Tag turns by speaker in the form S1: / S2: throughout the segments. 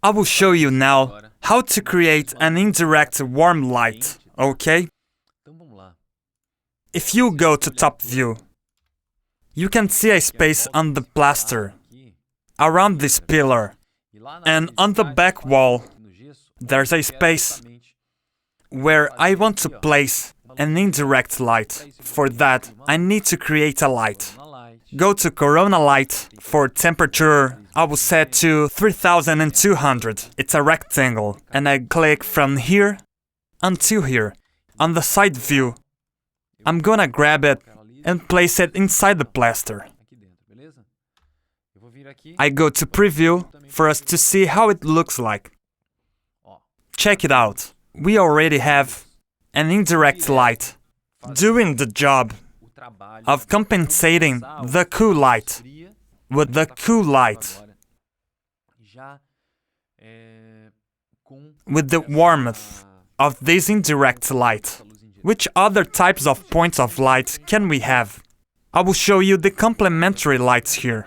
S1: I will show you now how to create an indirect warm light, okay? If you go to top view, you can see a space on the plaster around this pillar, and on the back wall there's a space where I want to place an indirect light. For that, I need to create a light. Go to Corona Light. For temperature, I will set to 3200. It's a rectangle. And I click from here until here. On the side view, I'm gonna grab it and place it inside the plaster. I go to preview for us to see how it looks like. Check it out. We already have an indirect light doing the job of compensating the cool light with the cool light, with the warmth of this indirect light. Which other types of points of light can we have? I will show you the complementary lights here.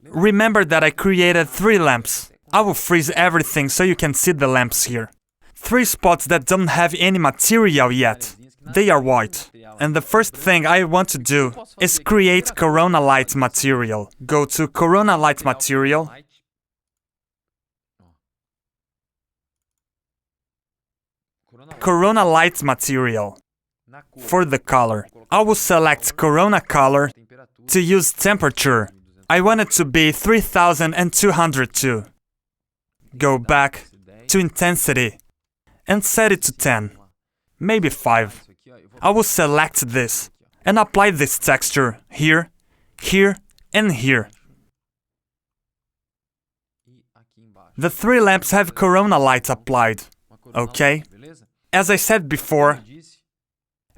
S1: Remember that I created 3 lamps. I will freeze everything so you can see the lamps here. 3 spots that don't have any material yet. They are white. And the first thing I want to do is create Corona Light material. Go to Corona Light material. Corona Light material. For the color, I will select Corona color to use temperature. I want it to be 3202. Go back to intensity and set it to 10, maybe 5. I will select this and apply this texture here, here, and here. The 3 lamps have Corona Light applied, okay? As I said before,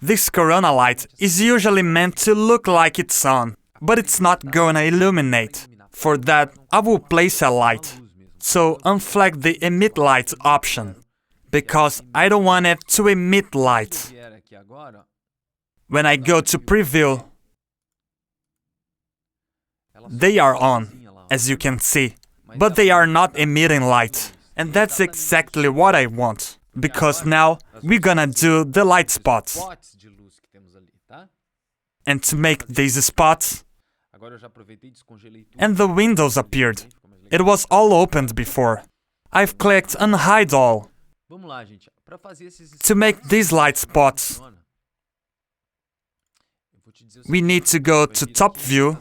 S1: this Corona Light is usually meant to look like it's on, but it's not gonna illuminate. For that, I will place a light. So unflag the emit light option, because I don't want it to emit light. When I go to preview, they are on, as you can see, but they are not emitting light. And that's exactly what I want, because now we're gonna do the light spots. And to make these spots, and the windows appeared. It was all opened before. I've clicked on hide all. To make these light spots, we need to go to top view,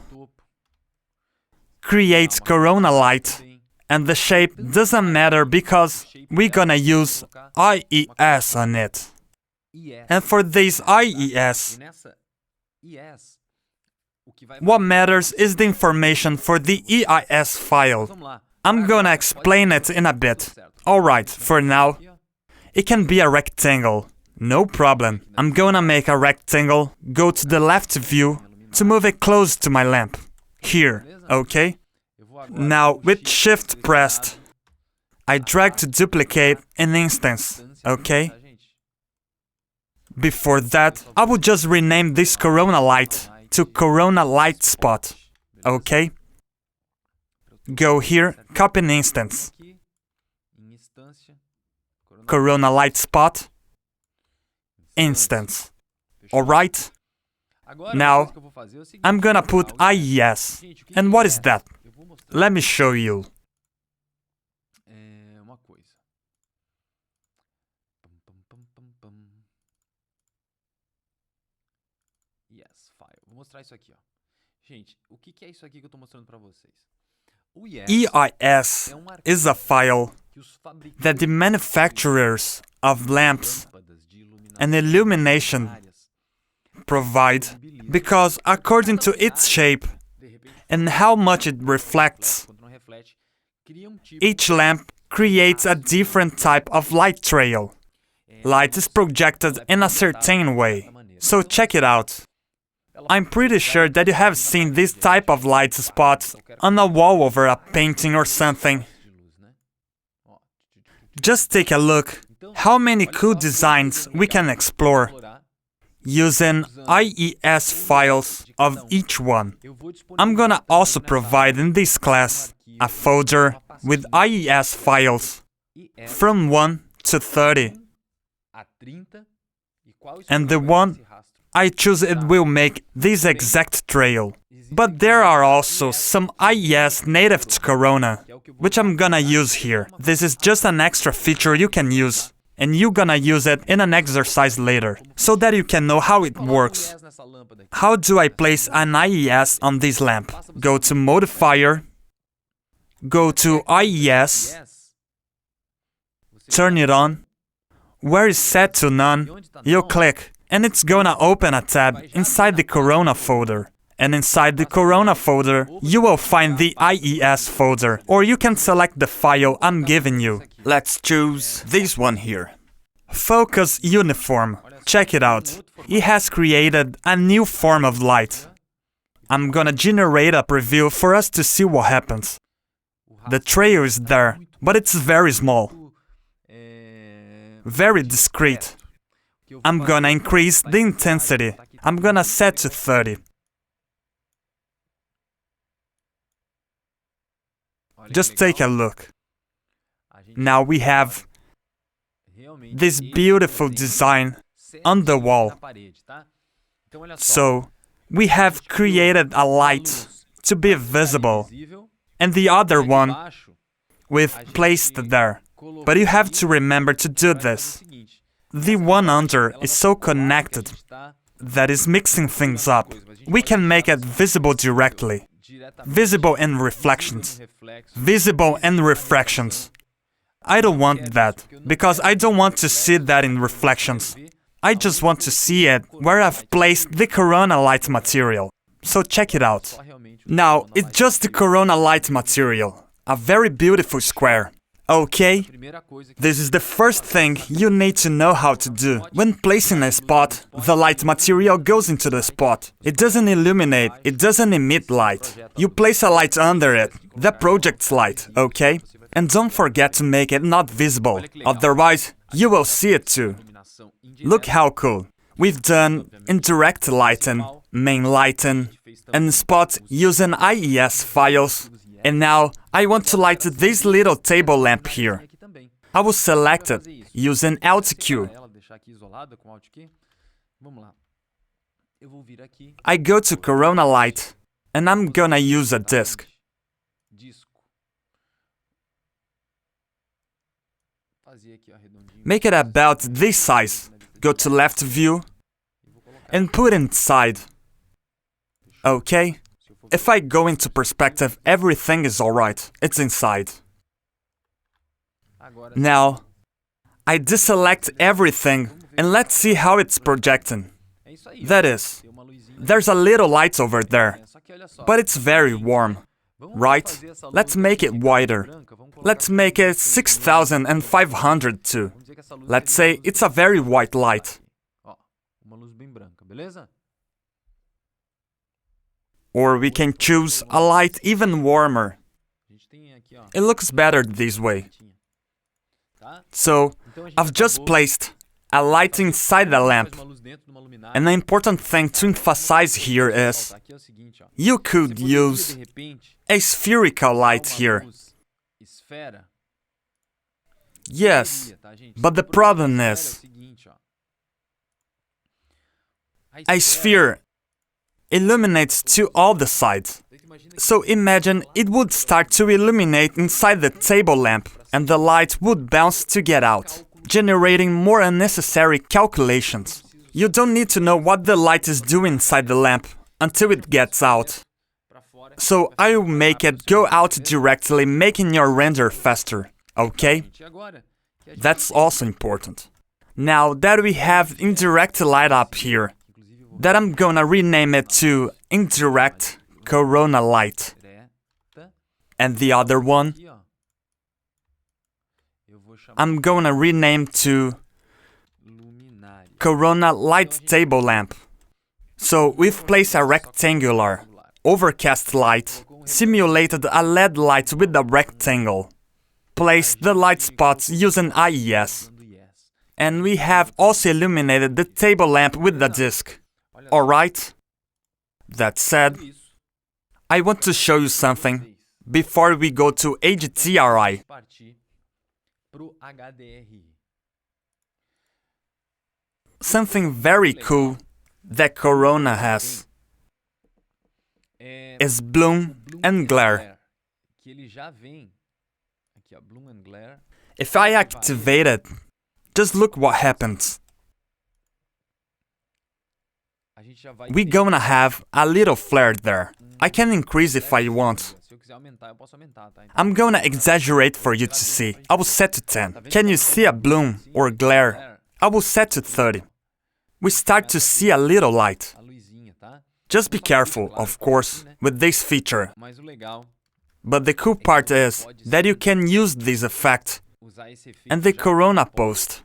S1: create Corona Light, and the shape doesn't matter because we're gonna use IES on it. And for this IES, what matters is the information for the EIS file. I'm gonna explain it in a bit. Alright, for now, it can be a rectangle. No problem. I'm gonna make a rectangle, go to the left view to move it close to my lamp. Here, okay? Now, with Shift pressed, I drag to duplicate an instance, okay? Before that, I will just rename this Corona Light to Corona Light Spot, okay? Go here, copy an instance. Corona Light Spot, instance. Alright? Now, I'm gonna put IES. And what is that? Let me show you. EIS is a file that the manufacturers of lamps and illumination provide because according to its shape and how much it reflects, each lamp creates a different type of light trail. Light is projected in a certain way, so check it out. I'm pretty sure that you have seen this type of light spots on a wall over a painting or something. Just take a look how many cool designs we can explore using IES files of each one. I'm gonna also provide in this class a folder with IES files from 1 to 30. And the one I choose it will make this exact trail. But there are also some IES native to Corona, which I'm gonna use here. This is just an extra feature you can use, and you're gonna use it in an exercise later, so that you can know how it works. How do I place an IES on this lamp? Go to Modifier, go to IES, turn it on. Where it's set to none, you click, and it's gonna open a tab inside the Corona folder. And inside the Corona folder, you will find the IES folder, or you can select the file I'm giving you. Let's choose this one here. Focus Uniform. Check it out. It has created a new form of light. I'm gonna generate a preview for us to see what happens. The trail is there, but it's very small. Very discreet. I'm gonna increase the intensity. I'm gonna set to 30. Just take a look. Now we have this beautiful design on the wall. So we have created a light to be visible, and the other one we've placed there. But you have to remember to do this. The one under is so connected that is mixing things up. We can make it visible directly. Visible in reflections. Visible in refractions. I don't want that, because I don't want to see that in reflections. I just want to see it where I've placed the Corona light material. So check it out. Now, it's just the Corona light material. A very beautiful square. Okay? This is the first thing you need to know how to do. When placing a spot, the light material goes into the spot. It doesn't illuminate, it doesn't emit light. You place a light under it, that projects light, okay? And don't forget to make it not visible, otherwise you will see it too. Look how cool. We've done indirect lighting, main lighting, and spot using IES files. And now, I want to light this little table lamp here. I will select it using Alt Q. I go to Corona Light, and I'm gonna use a disc. Make it about this size. Go to left view, and put inside. Okay? If I go into perspective, everything is alright. It's inside. Now, I deselect everything and let's see how it's projecting. That is, there's a little light over there, but it's very warm, right? Let's make it wider. Let's make it 6,500 too. Let's say it's a very white light. Or we can choose a light even warmer. It looks better this way. So, I've just placed a light inside the lamp. And the important thing to emphasize here is, you could use a spherical light here. Yes, but the problem is, a sphere illuminates to all the sides. So imagine it would start to illuminate inside the table lamp, and the light would bounce to get out, generating more unnecessary calculations. You don't need to know what the light is doing inside the lamp until it gets out. So I will make it go out directly, making your render faster, okay? That's also important. Now that we have indirect light up here, that I'm gonna rename it to Indirect Corona Light. And the other one, I'm gonna rename to Corona Light Table Lamp. So we've placed a rectangular, overcast light, simulated a LED light with a rectangle, placed the light spots using IES, and we have also illuminated the table lamp with the disc. Alright? That said, I want to show you something before we go to HDRI.
S2: Partir pro HDRI.
S1: Something very cool that Corona has is bloom and glare.
S2: Que ele já vem aqui, ó, bloom and glare.
S1: If I activate it, just look what happens.
S2: A gente já vai
S1: We're gonna have a little flare there. I can increase if I want.
S2: Se eu quiser aumentar, eu posso aumentar, tá? Então,
S1: I'm gonna exaggerate for you to see. I will set to 10. Can you see a bloom or glare? I will set to 30. We start to see a little light.
S2: a luzinha, tá?
S1: Just be careful, of course, with this feature.
S2: Mas o legal
S1: But the cool part is that you can use this effect
S2: usar esse efeito
S1: and the
S2: já
S1: Corona post.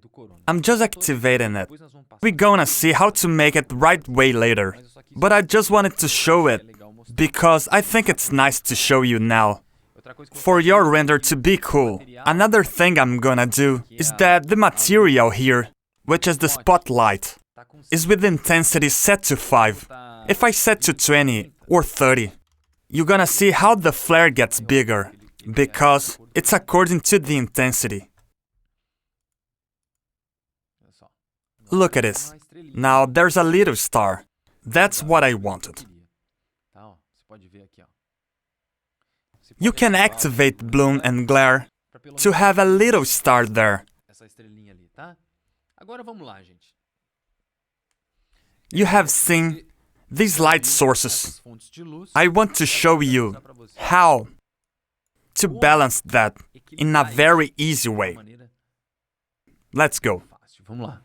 S2: do Corona.
S1: I'm just activating it.
S2: Depois nós vamos passar,
S1: We're gonna see how to make it right way later.
S2: mas eu só quis
S1: But I just wanted to show it
S2: legal mostrar.
S1: because I think it's nice to show you now.
S2: Outra coisa que eu
S1: For your render to be cool, another thing I'm gonna do is that the material here, which is the spotlight,
S2: tá com
S1: is with intensity set to 5. If I set to 20 or 30, you're gonna see how the flare gets bigger, because it's according to the intensity.
S2: olha só.
S1: Look at this.
S2: Uma estrelinha.
S1: Now there's a little star. That's what I wanted.
S2: Tá, ó, você pode ver aqui, ó. Você
S1: You
S2: pode
S1: can
S2: ativar
S1: activate bloom and glare
S2: pra pelo
S1: to
S2: menos
S1: have a little star there.
S2: essa estrelinha ali, tá? Agora vamos lá, gente.
S1: You have seen these light sources.
S2: Essas fontes de luz.
S1: I want to show you
S2: Mostrar pra você
S1: how to balance that in a
S2: equilibrar
S1: very
S2: isso
S1: easy
S2: de uma
S1: way.
S2: maneira
S1: Let's go.
S2: fácil. Vamos lá.